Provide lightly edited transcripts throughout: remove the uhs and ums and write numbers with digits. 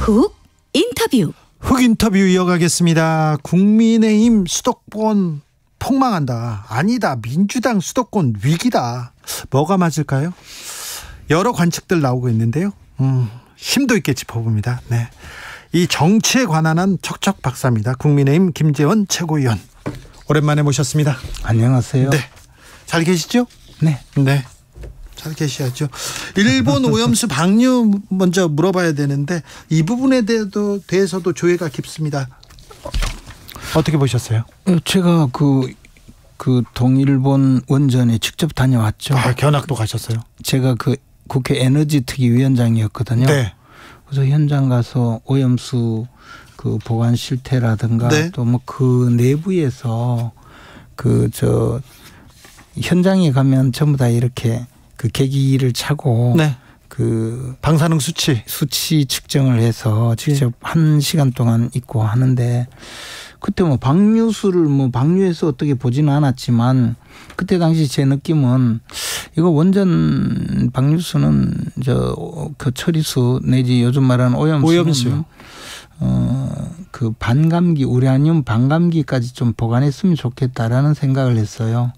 훅 인터뷰. 훅 인터뷰 이어가겠습니다. 국민의힘 수도권 폭망한다. 아니다. 민주당 수도권 위기다. 뭐가 맞을까요? 여러 관측들 나오고 있는데요. 심도 있게 짚어봅니다. 네, 이 정치에 관한 한 척척 박사입니다. 국민의힘 김재원 최고위원 오랜만에 모셨습니다. 안녕하세요. 네, 잘 계시죠? 네. 네, 잘 계셔야죠. 일본 오염수 방류 먼저 물어봐야 되는데 이 부분에 대해서도 조회가 깊습니다. 어떻게 보셨어요? 제가 그 동일본 원전에 직접 다녀왔죠. 견학도 가셨어요? 제가 그 국회 에너지 특위위원장이었거든요. 네. 그래서 현장 가서 오염수 그 보관 실태라든가 네. 또 뭐 그 내부에서 현장에 가면 전부 다 이렇게 그 계기를 차고 네. 그 방사능 수치 측정을 해서 직접 1시간 동안 있고 하는데 그때 뭐 방류수를 방류해서 어떻게 보지는 않았지만 그때 당시 제 느낌은 이거 원전 방류수는 그 처리수 내지 요즘 말하는 오염수는 그 반감기 우라늄 반감기까지 좀 보관했으면 좋겠다라는 생각을 했어요.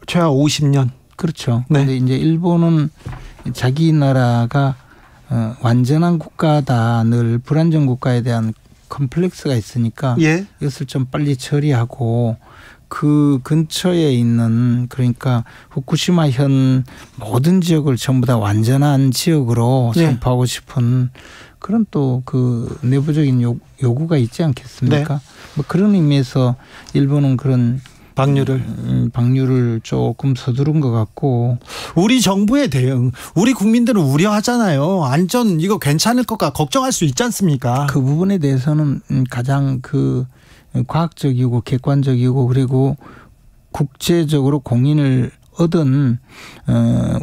최하 50년. 그렇죠. 네. 그런데 이제 일본은 자기 나라가 완전한 국가다, 늘 불완전 국가에 대한 컴플렉스가 있으니까 예. 이것을 좀 빨리 처리하고 그 근처에 있는 그러니까 후쿠시마현 모든 지역을 전부 다 완전한 지역으로 예. 선포하고 싶은 그런 또 그 내부적인 요구가 있지 않겠습니까? 네. 뭐 그런 의미에서 일본은 그런 방류를 조금 서두른 것 같고. 우리 정부의 대응, 우리 국민들은 우려하잖아요. 안전 이거 괜찮을 것까 걱정할 수 있지 않습니까? 그 부분에 대해서는 가장 그 과학적이고 객관적이고 그리고 국제적으로 공인을 얻은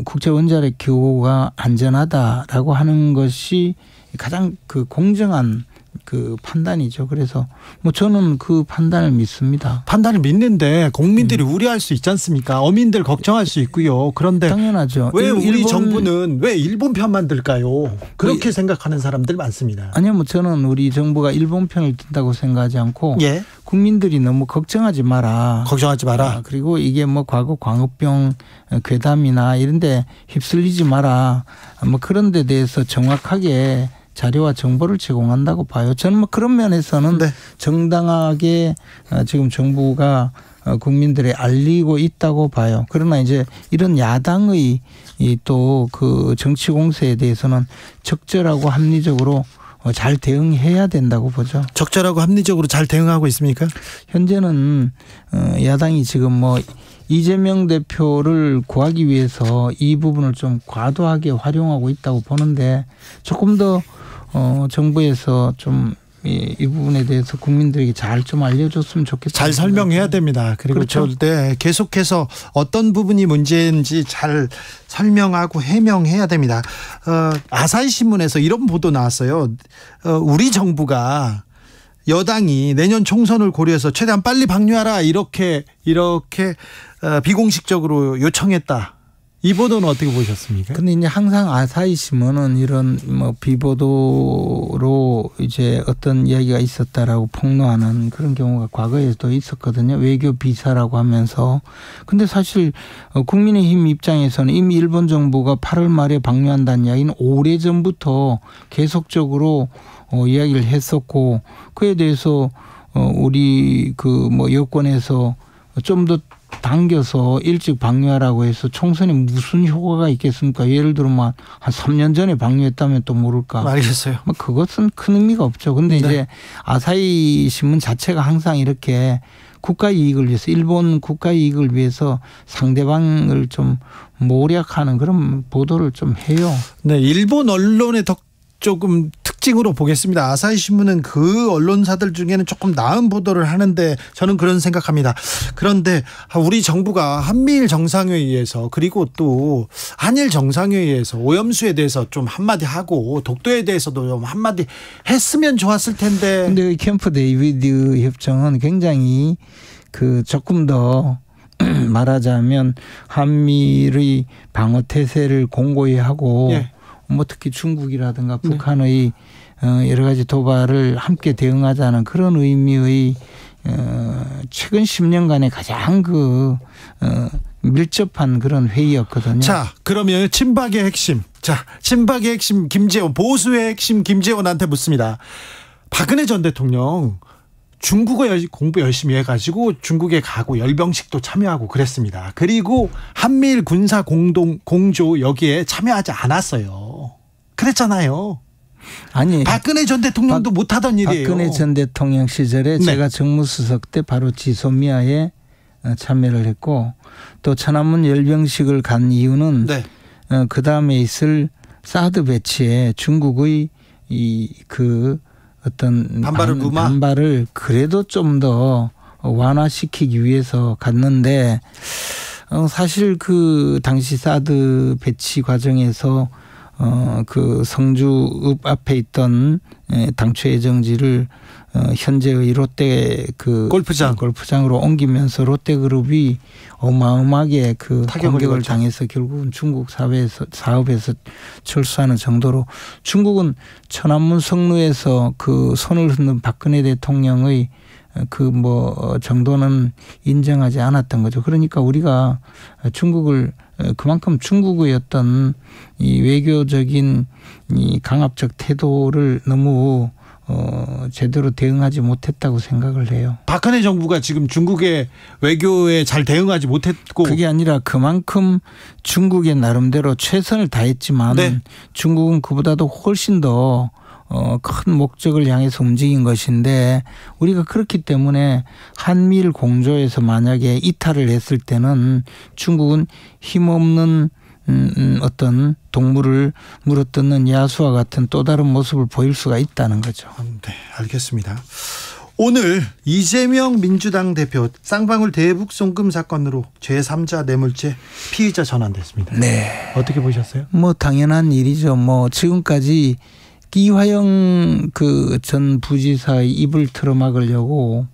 국제 원자력 기구가 안전하다라고 하는 것이 가장 그 공정한 그 판단이죠. 그래서 저는 그 판단을 믿습니다. 판단을 믿는데 국민들이 우려할 수 있지 않습니까? 어민들 걱정할 수 있고요. 그런데 당연하죠. 왜 우리 정부는 왜 일본 편만 들까요? 그렇게 생각하는 사람들 많습니다. 아니요, 저는 우리 정부가 일본 편을 든다고 생각하지 않고 예. 국민들이 너무 걱정하지 마라. 걱정하지 마라. 그리고 이게 과거 광우병 괴담이나 이런 데 휩쓸리지 마라. 그런 데 대해서 정확하게 자료와 정보를 제공한다고 봐요. 저는 그런 면에서는 네. 정당하게 지금 정부가 국민들에 알리고 있다고 봐요. 그러나 이제 이런 야당의 또 그 정치 공세에 대해서는 적절하고 합리적으로 잘 대응해야 된다고 보죠. 적절하고 합리적으로 잘 대응하고 있습니까? 현재는 야당이 지금 이재명 대표를 구하기 위해서 이 부분을 좀 과도하게 활용하고 있다고 보는데 조금 더 정부에서 좀 이 부분에 대해서 국민들에게 잘 좀 알려줬으면 좋겠다. 잘 설명해야 됩니다. 그리고 그렇죠. 계속해서 어떤 부분이 문제인지 잘 설명하고 해명해야 됩니다. 아사히 신문에서 이런 보도 나왔어요. 우리 정부가 여당이 내년 총선을 고려해서 최대한 빨리 방류하라 이렇게 비공식적으로 요청했다. 이 보도는 어떻게 보셨습니까? 근데 이제 항상 아사히 신문은 이런 비보도로 이제 어떤 이야기가 있었다라고 폭로하는 그런 경우가 과거에도 있었거든요. 외교 비사라고 하면서. 근데 사실 국민의힘 입장에서는 이미 일본 정부가 8월 말에 방류한다는 이야기는 오래전부터 계속적으로 이야기를 했었고 그에 대해서 우리 여권에서 좀 더 당겨서 일찍 방류하라고 해서 총선에 무슨 효과가 있겠습니까? 예를 들면 한 3년 전에 방류했다면 또 모를까. 알겠어요. 그것은 큰 의미가 없죠. 그런데 네. 이제 아사히 신문 자체가 항상 이렇게 국가 이익을 위해서 일본 국가 이익을 위해서 상대방을 좀 모략하는 그런 보도를 좀 해요. 네, 일본 언론의 조금 특징으로 보겠습니다. 아사히 신문은 그 언론사들 중에는 조금 나은 보도를 하는데 저는 그런 생각합니다. 그런데 우리 정부가 한미일 정상회의에서 그리고 또 한일 정상회의에서 오염수에 대해서 좀 한마디 하고 독도에 대해서도 좀 한마디 했으면 좋았을 텐데. 근데 캠프 데이비드 협정은 굉장히 조금 더 말하자면 한미의 방어 태세를 공고히 하고 예. 특히 중국이라든가 북한의 여러 가지 도발을 함께 대응하자는 그런 의미의 최근 10년간의 가장 밀접한 그런 회의였거든요. 자, 그러면 친박의 핵심. 자, 친박의 핵심 김재원, 보수의 핵심 김재원한테 묻습니다. 박근혜 전 대통령 중국어 공부 열심히 해가지고 중국에 가고 열병식도 참여하고 그랬습니다. 그리고 한미일 군사 공조 여기에 참여하지 않았어요. 그랬잖아요. 아니, 박근혜 전 대통령도 못하던 일이에요. 박근혜 전 대통령 시절에 네. 제가 정무수석 때 바로 지소미아에 참여를 했고 또 천안문 열병식을 간 이유는 네. 그 다음에 있을 사드 배치에 중국의 어떤 반발을 그래도 좀 더 완화시키기 위해서 갔는데 사실 그 당시 사드 배치 과정에서 그 성주읍 앞에 있던 당초 예정지를 현재의 롯데 골프장으로 옮기면서 롯데그룹이 어마어마하게 그 공격을 당해서 결국은 중국 사업에서 철수하는 정도로 중국은 천안문 성루에서 그 손을 흔든 박근혜 대통령의 정도는 인정하지 않았던 거죠. 그러니까 우리가 중국을 그만큼 중국의 어떤 이 외교적인 이 강압적 태도를 너무 제대로 대응하지 못했다고 생각을 해요. 박근혜 정부가 지금 중국의 외교에 잘 대응하지 못했고 그게 아니라 그만큼 중국의 나름대로 최선을 다했지만 네. 중국은 그보다도 훨씬 더 큰 목적을 향해서 움직인 것인데 우리가 그렇기 때문에 한미일 공조에서 만약에 이탈을 했을 때는 중국은 힘없는 어떤 동물을 물어뜯는 야수와 같은 또 다른 모습을 보일 수가 있다는 거죠. 네, 알겠습니다. 오늘 이재명 민주당 대표 쌍방울 대북 송금 사건으로 제3자 뇌물죄 피의자 전환됐습니다. 네. 어떻게 보셨어요? 당연한 일이죠. 지금까지 이화영 그 전 부지사의 입을 틀어막으려고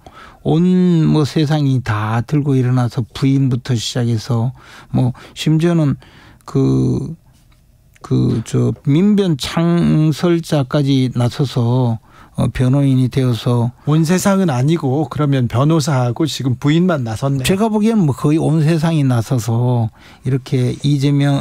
온 세상이 다 들고 일어나서 부인부터 시작해서 심지어는 민변 창설자까지 나서서 변호인이 되어서 온 세상은 아니고 그러면 변호사하고 지금 부인만 나섰네요. 제가 보기에는 거의 온 세상이 나서서 이렇게 이재명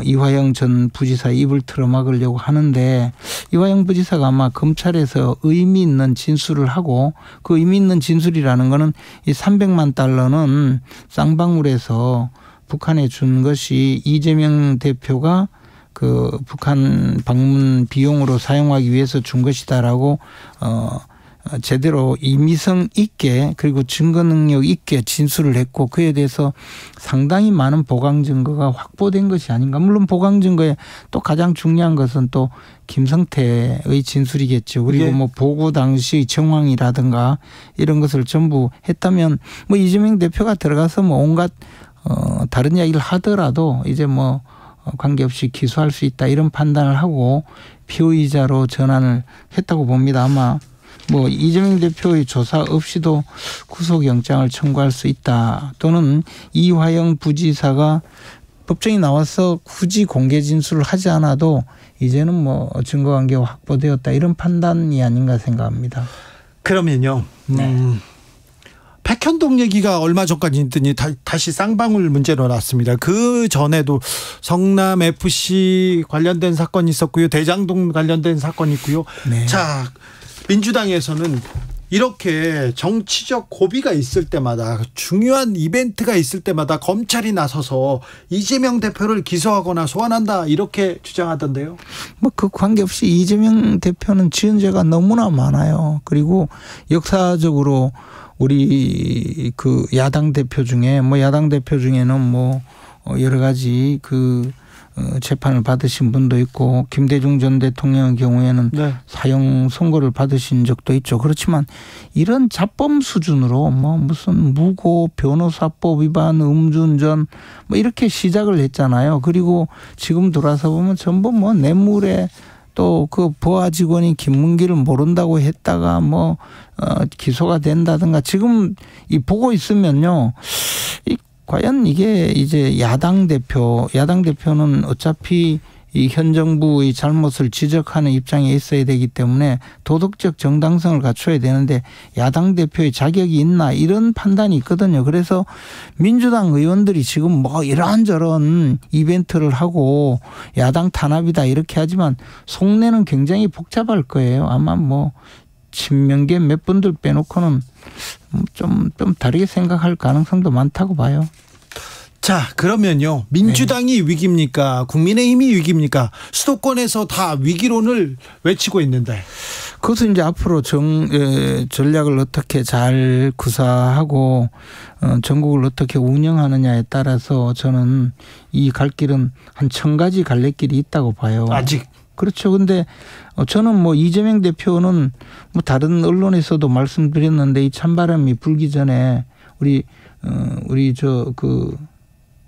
이화영 전 부지사 입을 틀어막으려고 하는데 이화영 부지사가 아마 검찰에서 의미 있는 진술을 하고 그 의미 있는 진술이라는 거는 이 300만 달러는 쌍방울에서 북한에 준 것이 이재명 대표가 그 북한 방문 비용으로 사용하기 위해서 준 것이다라고 제대로 임의성 있게 그리고 증거 능력 있게 진술을 했고 그에 대해서 상당히 많은 보강 증거가 확보된 것이 아닌가. 물론 보강 증거에 또 가장 중요한 것은 또 김성태의 진술이겠죠. 그리고 보고 당시 정황이라든가 이런 것을 전부 했다면 이재명 대표가 들어가서 온갖 다른 이야기를 하더라도 이제 관계없이 기소할 수 있다 이런 판단을 하고 피의자로 전환을 했다고 봅니다. 아마 이재명 대표의 조사 없이도 구속영장을 청구할 수 있다. 또는 이화영 부지사가 법정에 나와서 굳이 공개 진술을 하지 않아도 이제는 증거관계가 확보되었다. 이런 판단이 아닌가 생각합니다. 그러면요. 백현동 얘기가 얼마 전까지 있더니 다시 쌍방울 문제로 났습니다. 그 전에도 성남FC 관련된 사건이 있었고요. 대장동 관련된 사건이 있고요. 네. 자, 민주당에서는 이렇게 정치적 고비가 있을 때마다 중요한 이벤트가 있을 때마다 검찰이 나서서 이재명 대표를 기소하거나 소환한다 이렇게 주장하던데요. 그 관계없이 이재명 대표는 지은 죄가 너무나 많아요. 그리고 역사적으로 우리 그 야당 대표 중에는 여러 가지 재판을 받으신 분도 있고 김대중 전 대통령의 경우에는 네. 사형 선고를 받으신 적도 있죠. 그렇지만 이런 자범 수준으로 무슨 무고 변호사법 위반 음주운전 이렇게 시작을 했잖아요. 그리고 지금 돌아서 보면 전부 뇌물에 또 그 보아 직원이 김문기를 모른다고 했다가 기소가 된다든가 지금 보고 있으면요. 과연 이게 이제 야당 대표는 어차피 이 현 정부의 잘못을 지적하는 입장에 있어야 되기 때문에 도덕적 정당성을 갖춰야 되는데 야당 대표의 자격이 있나 이런 판단이 있거든요. 그래서 민주당 의원들이 지금 뭐 이런저런 이벤트를 하고 야당 탄압이다 이렇게 하지만 속내는 굉장히 복잡할 거예요. 아마 뭐 친명계 몇 분들 빼놓고는 좀 다르게 생각할 가능성도 많다고 봐요. 자, 그러면요. 민주당이 위기입니까? 국민의힘이 위기입니까? 수도권에서 다 위기론을 외치고 있는데. 그것은 이제 앞으로 전략을 어떻게 잘 구사하고 전국을 어떻게 운영하느냐에 따라서 저는 이 갈 길은 한 1000가지 갈래길이 있다고 봐요. 아직. 그렇죠. 근데 저는 뭐 이재명 대표는 뭐 다른 언론에서도 말씀드렸는데 이 찬바람이 불기 전에 우리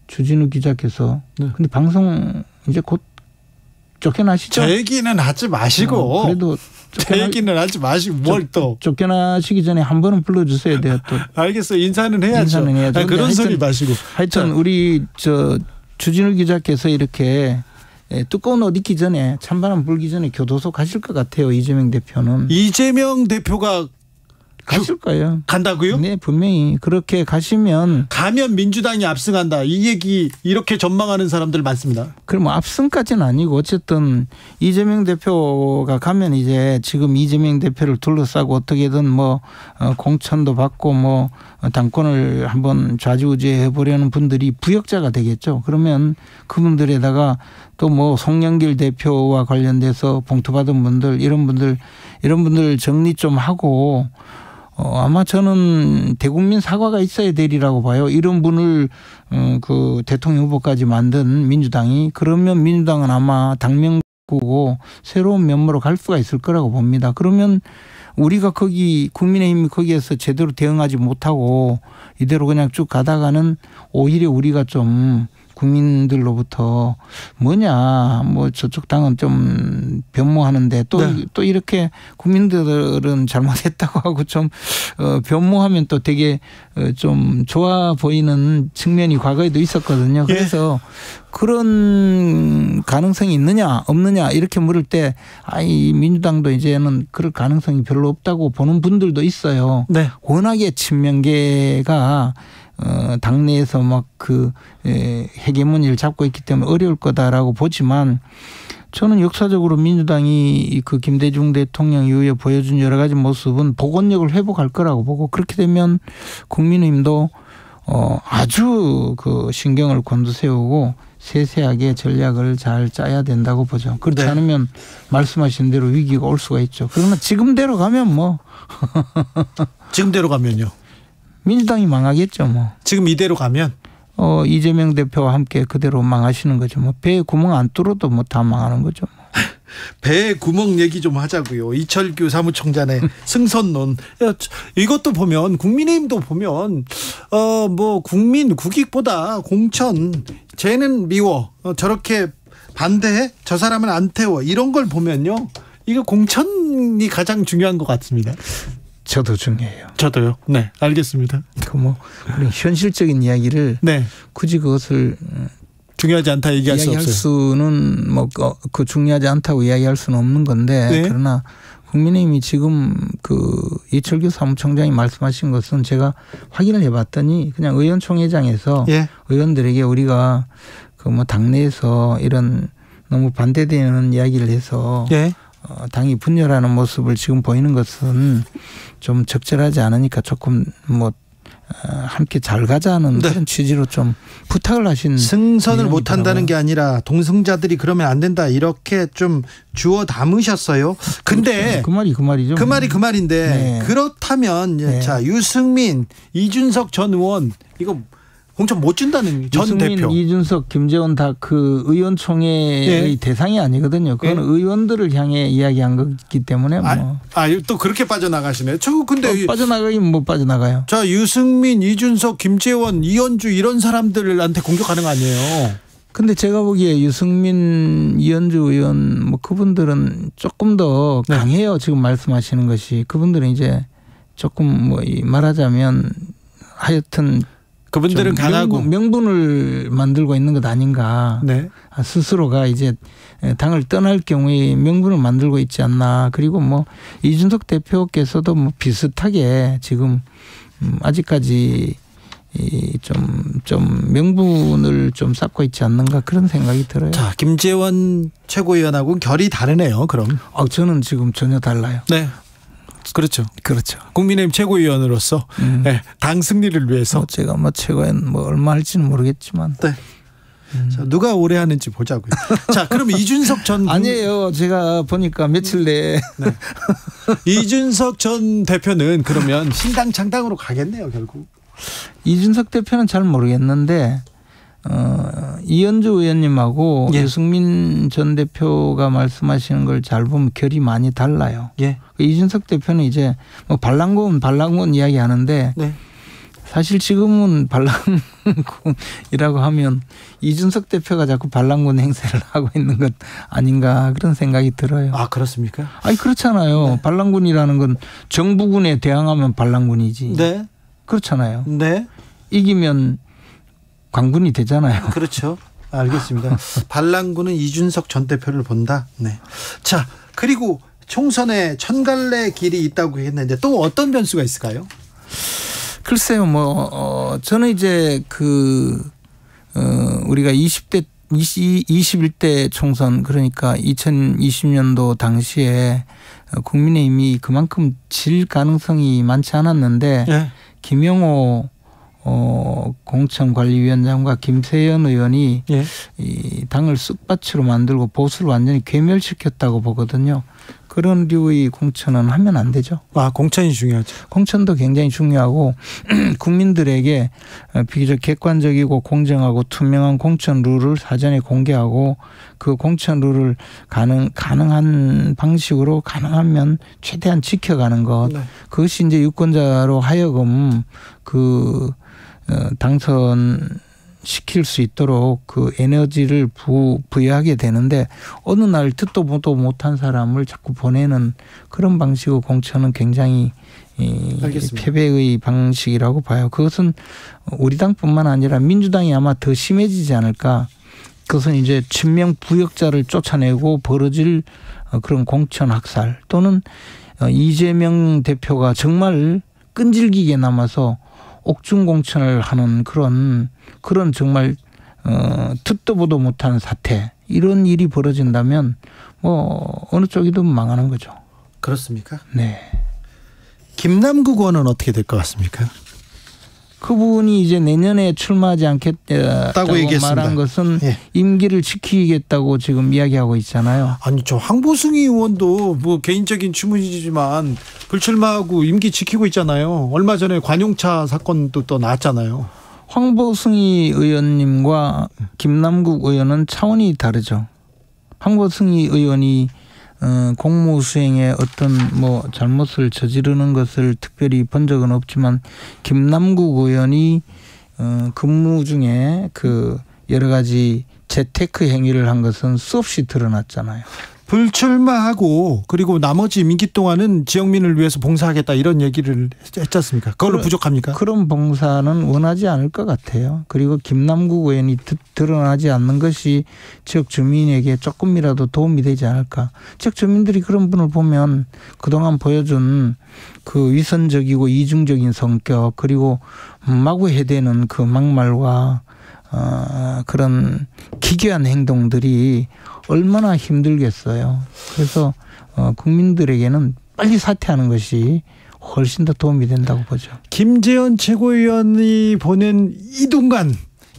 주진우 기자께서 근데 방송 이제 곧 쫓겨나시죠? 제 얘기는 하지 마시고. 그래도 제 얘기는 하지 마시고 뭘 또. 쫓겨나시기 전에 한 번은 불러주셔야 돼요. 또. 알겠어요. 인사는 해야죠. 인사는 해야죠. 그런 소리 마시고. 하여튼 우리 주진우 기자께서 이렇게 두꺼운 옷 입기 전에 찬바람 불기 전에 교도소 가실 것 같아요. 이재명 대표는. 이재명 대표가 가실 거예요. 간다고요? 네, 분명히 그렇게 가면 민주당이 압승한다. 이 얘기 이렇게 전망하는 사람들 많습니다. 그럼 뭐 압승까지는 아니고 어쨌든 이재명 대표가 가면 이제 지금 이재명 대표를 둘러싸고 어떻게든 뭐 공천도 받고 뭐 당권을 한번 좌지우지해 보려는 분들이 부역자가 되겠죠. 그러면 그분들에다가 또 뭐 송영길 대표와 관련돼서 봉투 받은 분들 이런 분들 정리 좀 하고 아마 저는 대국민 사과가 있어야 되리라고 봐요. 이런 분을 그 대통령 후보까지 만든 민주당이 그러면 민주당은 아마 당명꾸고 새로운 면모로 갈 수가 있을 거라고 봅니다. 그러면 우리가 국민의힘이 거기에서 제대로 대응하지 못하고 이대로 그냥 쭉 가다가는 오히려 우리가 좀 국민들로부터 뭐냐 뭐 저쪽 당은 좀 변모하는데 또 이렇게 국민들은 잘못했다고 하고 좀 변모하면 또 되게 좀 좋아 보이는 측면이 과거에도 있었거든요. 그래서 그런 가능성이 있느냐 없느냐 이렇게 물을 때 이 민주당도 이제는 그럴 가능성이 별로 없다고 보는 분들도 있어요. 네. 워낙에 친명계가 당내에서 막 헤게모니를 잡고 있기 때문에 어려울 거다라고 보지만 저는 역사적으로 민주당이 그 김대중 대통령 이후에 보여준 여러 가지 모습은 복원력을 회복할 거라고 보고 그렇게 되면 국민의힘도 아주 그 신경을 곤두세우고 세세하게 전략을 잘 짜야 된다고 보죠. 그렇지 않으면 말씀하신 대로 위기가 올 수가 있죠. 그러나 지금대로 가면 뭐. 지금대로 가면요. 민주당이 망하겠죠 뭐. 지금 이대로 가면? 이재명 대표와 함께 그대로 망하시는 거죠. 뭐 배에 구멍 안 뚫어도 뭐 다 망하는 거죠. 배에 구멍 얘기 좀 하자고요. 이철규 사무총장의 승선론. 이것도 보면 국민의힘도 보면 뭐 국민 국익보다 공천 쟤는 미워. 저렇게 반대해? 저 사람은 안 태워. 이런 걸 보면요. 이거 공천이 가장 중요한 것 같습니다. 저도 중요해요. 저도요. 네, 알겠습니다. 현실적인 이야기를 굳이 그것을 중요하지 않다 얘기할 수 없어요. 수는 뭐 그 중요하지 않다고 이야기할 수는 없는 건데 그러나 국민의힘이 지금 그 이철규 사무총장이 말씀하신 것은 제가 확인을 해봤더니 그냥 의원총회장에서 의원들에게 우리가 그 뭐 당내에서 이런 너무 반대되는 이야기를 해서 당이 분열하는 모습을 지금 보이는 것은 좀 적절하지 않으니까 조금 뭐 함께 잘 가자는 그런 취지로 좀 부탁을 하신. 승선을 못한다는 게 아니라 동승자들이 그러면 안 된다 이렇게 좀 주워 담으셨어요. 근데 그 말이죠. 그 말인데 그렇다면 자 유승민, 이준석 전 의원 이거 공천 못 준다는 전 대표. 이준석, 김재원 다 그 의원총회의 대상이 아니거든요. 그건 의원들을 향해 이야기한 거기 때문에 뭐. 또 그렇게 빠져나가시네. 근데 빠져나가긴 못 빠져나가요. 자 유승민, 이준석, 김재원, 이현주 이런 사람들한테 공격하는 거 아니에요. 근데 제가 보기에 유승민, 이현주 의원 뭐 그분들은 조금 더 강해요. 지금 말씀하시는 것이. 그분들은 이제 조금 뭐 말하자면 하여튼 그분들은 간하고 명분을 만들고 있는 것 아닌가. 네. 스스로가 이제 당을 떠날 경우에 명분을 만들고 있지 않나. 그리고 뭐 이준석 대표께서도 뭐 비슷하게 지금 아직까지 좀 명분을 좀 쌓고 있지 않는가 그런 생각이 들어요. 자, 김재원 최고위원하고는 결이 다르네요. 그럼. 저는 지금 전혀 달라요. 네. 그렇죠. 그렇죠. 국민의힘 최고위원으로서 네, 당 승리를 위해서 제가 뭐 최고위원 뭐 얼마 할지는 모르겠지만. 네. 자, 누가 오래 하는지 보자고요. 자, 그럼 이준석 전 아니에요. 제가 보니까 며칠 내에 네. 이준석 전 대표는 그러면 신당 창당으로 가겠네요, 결국. 이준석 대표는 잘 모르겠는데 이현주 의원님하고 예. 유승민 전 대표가 말씀하시는 걸 잘 보면 결이 많이 달라요. 예. 이준석 대표는 이제 뭐 반란군 이야기하는데 네. 사실 지금은 반란군이라고 하면 이준석 대표가 자꾸 반란군 행세를 하고 있는 것 아닌가 그런 생각이 들어요. 아, 그렇습니까? 아니 그렇잖아요. 네. 반란군이라는 건 정부군에 대항하면 반란군이지. 네. 그렇잖아요. 네. 이기면 관군이 되잖아요. 그렇죠. 알겠습니다. 반란군은 이준석 전 대표를 본다. 네. 자, 그리고 총선에 천갈래 길이 있다고 했는데 또 어떤 변수가 있을까요? 글쎄요, 저는 이제 우리가 21대 총선 그러니까 2020년도 당시에 국민의힘이 그만큼 질 가능성이 많지 않았는데 네. 김영호 공천관리위원장과 김세연 의원이 예. 이 당을 쑥밭으로 만들고 보수를 완전히 괴멸시켰다고 보거든요. 그런 류의 공천은 하면 안 되죠. 아, 공천이 중요하죠. 공천도 굉장히 중요하고 국민들에게 비교적 객관적이고 공정하고 투명한 공천 룰을 사전에 공개하고 그 공천 룰을 가능한 방식으로 가능하면 최대한 지켜가는 것. 네. 그것이 이제 유권자로 하여금 당선 시킬 수 있도록 그 에너지를 부여하게 되는데 어느 날 듣도 보도 못한 사람을 자꾸 보내는 그런 방식의 공천은 굉장히 패배의 방식이라고 봐요. 그것은 우리 당뿐만 아니라 민주당이 아마 더 심해지지 않을까. 그것은 이제 친명 부역자를 쫓아내고 벌어질 그런 공천 학살 또는 이재명 대표가 정말 끈질기게 남아서 옥중 공천을 하는 그런 정말 듣도 보도 못한 사태 이런 일이 벌어진다면 뭐 어느 쪽이든 망하는 거죠. 그렇습니까? 네. 김남국 의원은 어떻게 될 것 같습니까? 그분이 이제 내년에 출마하지 않겠다고 말한 것은 예. 임기를 지키겠다고 지금 이야기하고 있잖아요. 아니 저 황보승희 의원도 뭐 개인적인 추문이지만 불출마하고 임기 지키고 있잖아요. 얼마 전에 관용차 사건도 또 나왔잖아요. 황보승희 의원님과 김남국 의원은 차원이 다르죠. 황보승희 의원이 공무 수행에 어떤 뭐 잘못을 저지르는 것을 특별히 본 적은 없지만 김남국 의원이 근무 중에 그 여러 가지 재테크 행위를 한 것은 수없이 드러났잖아요. 불출마하고 그리고 나머지 임기 동안은 지역민을 위해서 봉사하겠다 이런 얘기를 했지 않습니까? 그걸로 부족합니까? 그런 봉사는 원하지 않을 것 같아요. 그리고 김남국 의원이 드러나지 않는 것이 지역 주민에게 조금이라도 도움이 되지 않을까. 지역 주민들이 그런 분을 보면 그동안 보여준 그 위선적이고 이중적인 성격 그리고 마구 해대는 그 막말과 그런 기괴한 행동들이 얼마나 힘들겠어요. 그래서 국민들에게는 빨리 사퇴하는 것이 훨씬 더 도움이 된다고 보죠. 김재원 최고위원이 보낸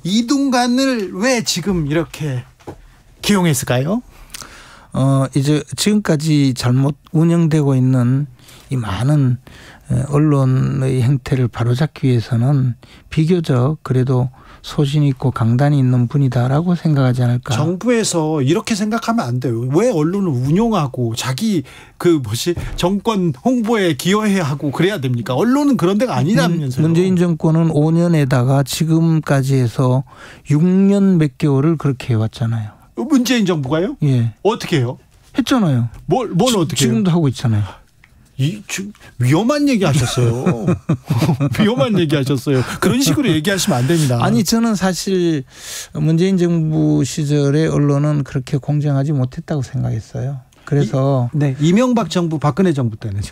이동관을 왜 지금 이렇게 기용했을까요? 이제 지금까지 잘못 운영되고 있는 이 많은 언론의 행태를 바로잡기 위해서는 비교적 그래도 소신 있고 강단이 있는 분이다라고 생각하지 않을까. 정부에서 이렇게 생각하면 안 돼요. 왜 언론을 운용하고 자기 정권 홍보에 기여해야 하고 그래야 됩니까? 언론은 그런 데가 아니라면서요. 문재인 정권은 5년에다가 지금까지 해서 6년 몇 개월을 그렇게 해왔잖아요. 문재인 정부가요? 예. 어떻게 해요? 했잖아요. 뭘 어떻게 해요? 지금도 하고 있잖아요. 위험한 얘기하셨어요. 위험한 얘기하셨어요. 그런 식으로 얘기하시면 안 됩니다. 아니 저는 사실 문재인 정부 시절에 언론은 그렇게 공정하지 못했다고 생각했어요. 그래서 이명박 정부, 박근혜 정부 때는요.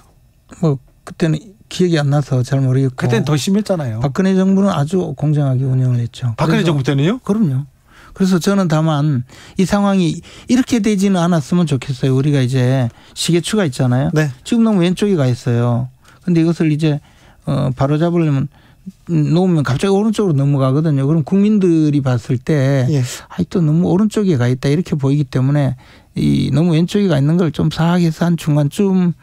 뭐 그때는 기억이 안 나서 잘 모르겠고. 그때는 더 심했잖아요. 박근혜 정부는 아주 공정하게 운영을 했죠. 박근혜 정부 때는요? 그럼요. 그래서 저는 다만 이 상황이 이렇게 되지는 않았으면 좋겠어요. 우리가 이제 시계추가 있잖아요. 네. 지금 너무 왼쪽에 가 있어요. 그런데 이것을 이제 바로 잡으려면 놓으면 갑자기 오른쪽으로 넘어가거든요. 그럼 국민들이 봤을 때 또 너무 오른쪽에 가 있다 이렇게 보이기 때문에 이 너무 왼쪽에 가 있는 걸 좀 사악해서 한 중간쯤으로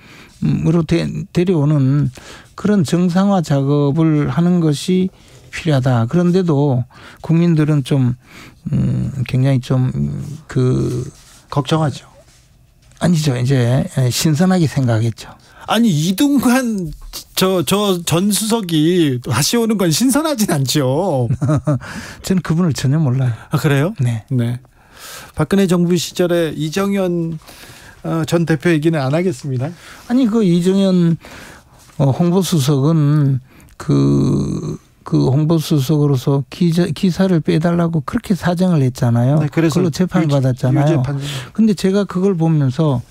데려오는 그런 정상화 작업을 하는 것이 필요하다. 그런데도 국민들은 좀 굉장히 좀 걱정하죠. 아니죠. 이제 신선하게 생각했죠. 아니 이동관 전 수석이 다시 오는 건 신선하진 않죠. 저는 그분을 전혀 몰라요. 아 그래요? 네. 박근혜 정부 시절에 이정현 전 대표 얘기는 안 하겠습니다. 아니 그 이정현 홍보수석은 그 홍보수석으로서 기사를 빼달라고 그렇게 사정을 했잖아요. 네, 그래서 그걸로 재판을 받았잖아요. 그런데 제가 그걸 보면서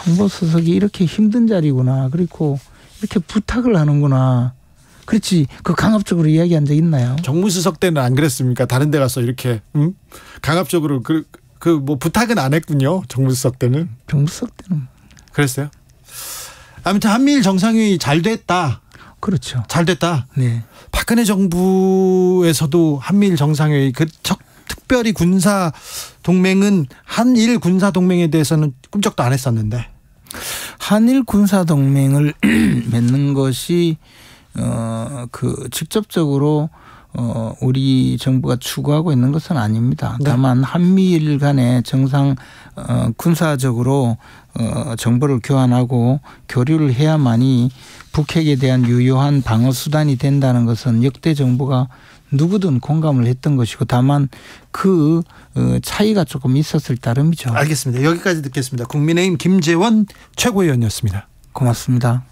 홍보수석이 이렇게 힘든 자리구나. 그리고 이렇게 부탁을 하는구나. 그렇지. 그 강압적으로 이야기한 적 있나요? 정무수석 때는 안 그랬습니까? 다른 데 가서 이렇게 강압적으로 뭐 부탁은 안 했군요. 정무수석 때는. 정무수석 때는. 그랬어요? 아무튼 한미일 정상회의 잘 됐다. 그렇죠. 잘 됐다. 네. 박근혜 정부에서도 한미일 정상회의 특별히 군사 동맹은 한일 군사 동맹에 대해서는 꿈쩍도 안 했었는데 한일 군사 동맹을 맺는 것이 직접적으로 우리 정부가 추구하고 있는 것은 아닙니다. 다만 한미일 간의 정상 군사적으로 정보를 교환하고 교류를 해야만이 북핵에 대한 유효한 방어 수단이 된다는 것은 역대 정부가 누구든 공감을 했던 것이고 다만 그 차이가 조금 있었을 따름이죠. 알겠습니다. 여기까지 듣겠습니다. 국민의힘 김재원 최고위원이었습니다. 고맙습니다.